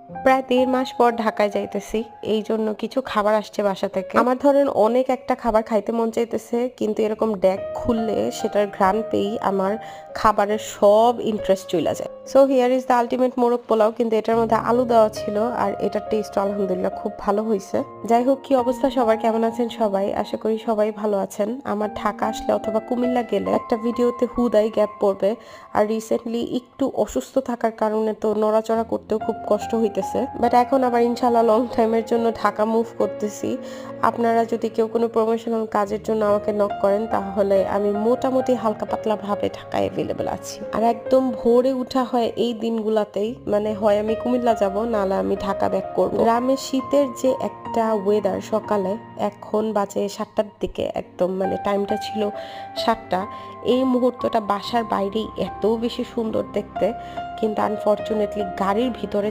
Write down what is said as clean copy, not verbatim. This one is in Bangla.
প্রায় 1.5 মাস পর ঢাকায় যাইতেছি, এই জন্য কিছু খাবার আসছে বাসা থেকে। আমার ধরেন অনেক একটা খাবার খাইতে মন চাইতেছে, কিন্তু এরকম ড্যাক খুললে সেটার ঘ্রাণ পেয়েই আমার খাবারের সব ইন্টারেস্ট চলে যায়। So here is the ultimate মোরগ পোলাও, কিন্তু এটার মধ্যে আলু দেওয়া ছিল আর এটার টেস্ট আলহামদুলিল্লাহ খুব ভালো হয়েছে। যাই হোক, কি অবস্থা সবার, কেমন আছেন সবাই? আশা করি সবাই ভালো আছেন। আমার ঢাকা আসলে অথবা কুমিল্লা গেলে একটা ভিডিওতে হুদাই গ্যাপ পড়বে। আর রিসেন্টলি একটু অসুস্থ থাকার কারণে তো নড়াচড়া করতেও খুব কষ্ট হইতেছে, বাট এখন আবার ইনশাল্লাহ লং টাইমের জন্য ঢাকা মুভ করতেছি। আপনারা যদি কেউ কোনো প্রমোশনাল কাজের জন্য আমাকে নক করেন, তাহলে আমি মোটামুটি হালকা পাতলা ভাবে ঢাকায় অ্যাভেলেবেল আছি। আর একদম ভোরে উঠা হয় এই দিনগুলাতেই, মানে হয় আমি কুমিল্লা যাব, নাহলে আমি ঢাকা ব্যাক করব। গ্রামে শীতের যে একটা ওয়েদার, সকালে এখন বাজে 7টার দিকে, একদম মানে টাইমটা ছিল 7টা। এই মুহূর্তটা বাসার বাইরেই এত বেশি সুন্দর দেখতে, কিন্তু আনফরচুনেটলি গাড়ির ভিতরে